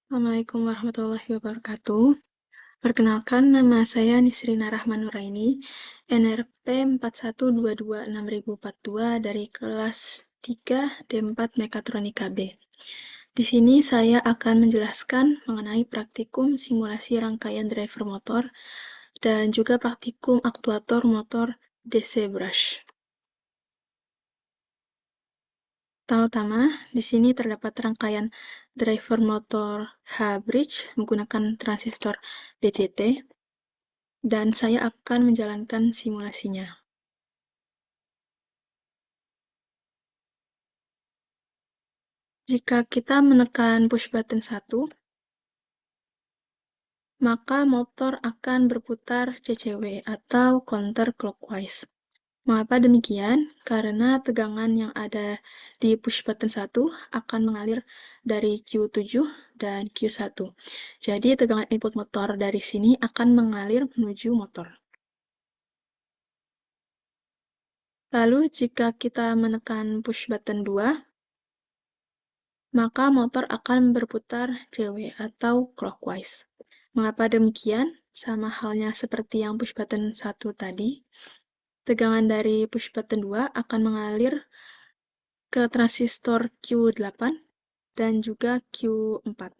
Assalamualaikum warahmatullahi wabarakatuh. Perkenalkan, nama saya Nisrina Rahmanuraini, NRP 41226042 dari kelas 3 D4 Mekatronika B. Di sini saya akan menjelaskan mengenai praktikum simulasi rangkaian driver motor dan juga praktikum aktuator motor DC brush. Pertama-tama, di sini terdapat rangkaian driver motor H-bridge menggunakan transistor BJT, dan saya akan menjalankan simulasinya. Jika kita menekan push button 1, maka motor akan berputar CCW atau counter clockwise. Mengapa demikian? Karena tegangan yang ada di push button 1 akan mengalir dari Q7 dan Q1. Jadi tegangan input motor dari sini akan mengalir menuju motor. Lalu jika kita menekan push button 2, maka motor akan berputar CW atau clockwise. Mengapa demikian? Sama halnya seperti yang push button 1 tadi, tegangan dari push button 2 akan mengalir ke transistor Q8 dan juga Q4,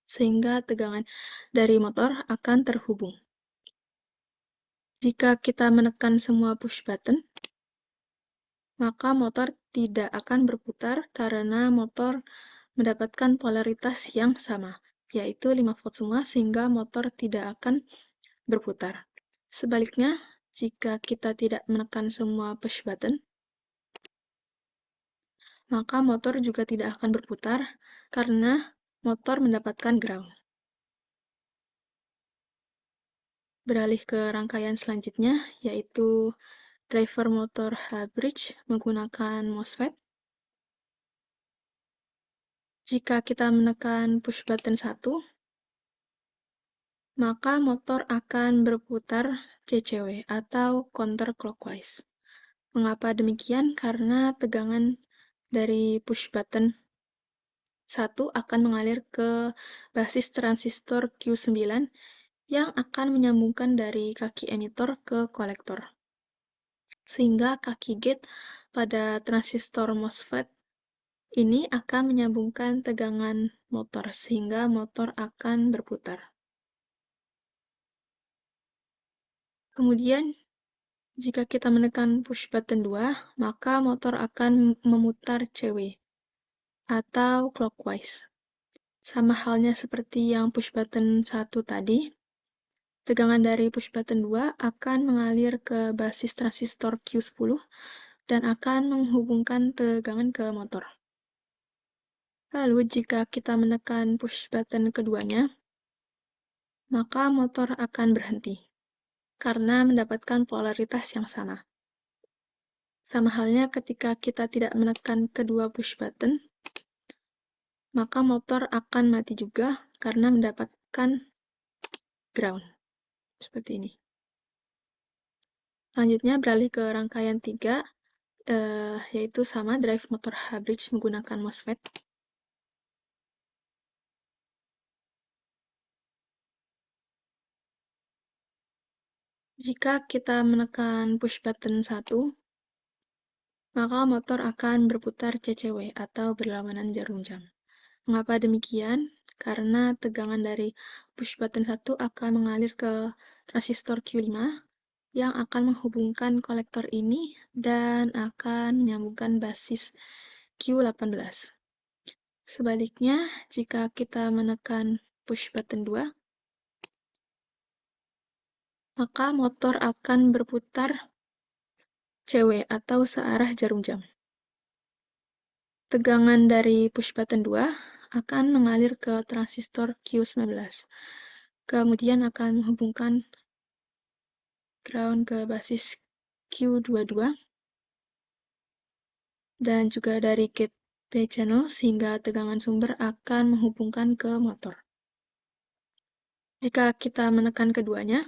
sehingga tegangan dari motor akan terhubung. Jika kita menekan semua push button, maka motor tidak akan berputar karena motor mendapatkan polaritas yang sama, yaitu 5 volt semua, sehingga motor tidak akan berputar. Sebaliknya, jika kita tidak menekan semua push button, maka motor juga tidak akan berputar karena motor mendapatkan ground. Beralih ke rangkaian selanjutnya, yaitu driver motor H-bridge menggunakan MOSFET. Jika kita menekan push button 1, maka motor akan berputar CCW atau counter clockwise. Mengapa demikian? Karena tegangan dari push button 1 akan mengalir ke basis transistor Q9 yang akan menyambungkan dari kaki emitor ke kolektor. Sehingga kaki gate pada transistor MOSFET ini akan menyambungkan tegangan motor, sehingga motor akan berputar. Kemudian, jika kita menekan push button 2, maka motor akan memutar CW atau clockwise. Sama halnya seperti yang push button 1 tadi, tegangan dari push button 2 akan mengalir ke basis transistor Q10 dan akan menghubungkan tegangan ke motor. Lalu, jika kita menekan push button keduanya, maka motor akan berhenti karena mendapatkan polaritas yang sama. Sama halnya ketika kita tidak menekan kedua push button, maka motor akan mati juga karena mendapatkan ground. Seperti ini. Selanjutnya beralih ke rangkaian 3, yaitu sama drive motor H-bridge menggunakan MOSFET. Jika kita menekan push button 1, maka motor akan berputar CCW atau berlawanan jarum jam. Mengapa demikian? Karena tegangan dari push button 1 akan mengalir ke transistor Q5 yang akan menghubungkan kolektor ini dan akan menyambungkan basis Q18. Sebaliknya, jika kita menekan push button 2, maka motor akan berputar CW atau searah jarum jam. Tegangan dari push button 2 akan mengalir ke transistor Q19. Kemudian akan menghubungkan ground ke basis Q22 dan juga dari gate P channel sehingga tegangan sumber akan menghubungkan ke motor. Jika kita menekan keduanya,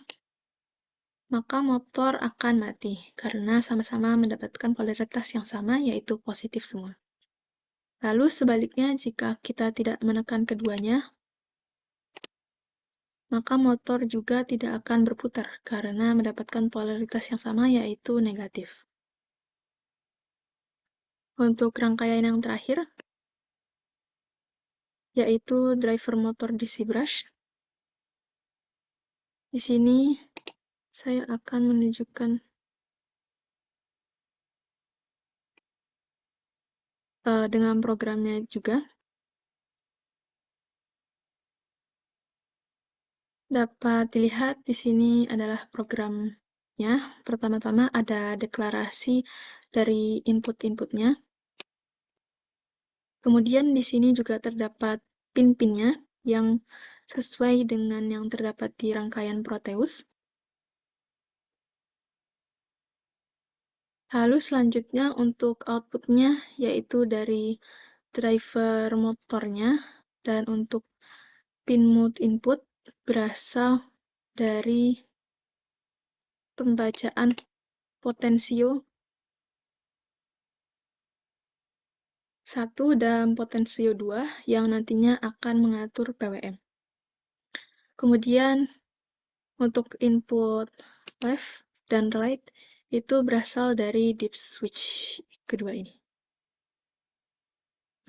maka motor akan mati karena sama-sama mendapatkan polaritas yang sama, yaitu positif semua. Lalu sebaliknya, jika kita tidak menekan keduanya, maka motor juga tidak akan berputar karena mendapatkan polaritas yang sama, yaitu negatif. Untuk rangkaian yang terakhir, yaitu driver motor DC brush. Di sini saya akan menunjukkan dengan programnya juga. Dapat dilihat di sini adalah programnya. Pertama-tama ada deklarasi dari input-inputnya. Kemudian di sini juga terdapat pin-pinnya yang sesuai dengan yang terdapat di rangkaian Proteus. Lalu selanjutnya untuk outputnya, yaitu dari driver motornya, dan untuk pin mode input berasal dari pembacaan potensio 1 dan potensio 2 yang nantinya akan mengatur PWM. Kemudian untuk input left dan right itu berasal dari dip switch kedua ini.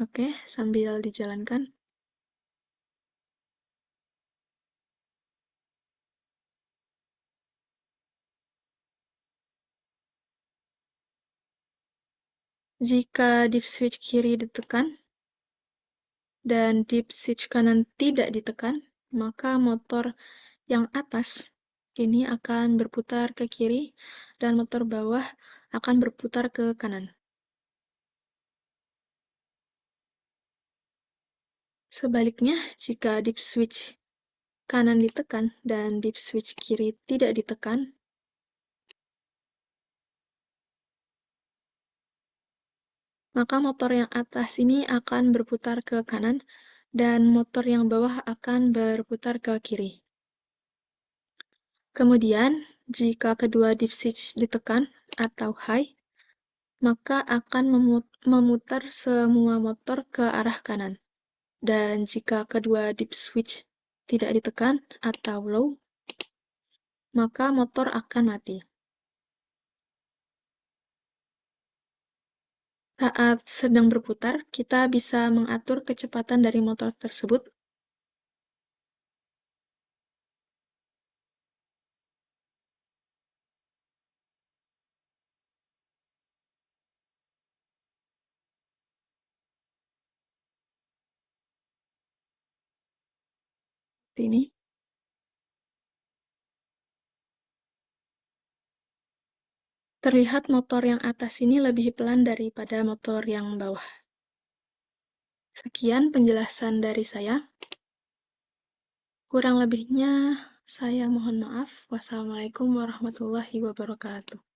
Oke, sambil dijalankan. Jika dip switch kiri ditekan dan dip switch kanan tidak ditekan, maka motor yang atas ini akan berputar ke kiri dan motor bawah akan berputar ke kanan. Sebaliknya, jika dip switch kanan ditekan dan dip switch kiri tidak ditekan, maka motor yang atas ini akan berputar ke kanan dan motor yang bawah akan berputar ke kiri. Kemudian, jika kedua dip switch ditekan atau high, maka akan memutar semua motor ke arah kanan. Dan jika kedua dip switch tidak ditekan atau low, maka motor akan mati. Saat sedang berputar, kita bisa mengatur kecepatan dari motor tersebut. Seperti ini. Terlihat motor yang atas ini lebih pelan daripada motor yang bawah. Sekian penjelasan dari saya. Kurang lebihnya, saya mohon maaf. Wassalamualaikum warahmatullahi wabarakatuh.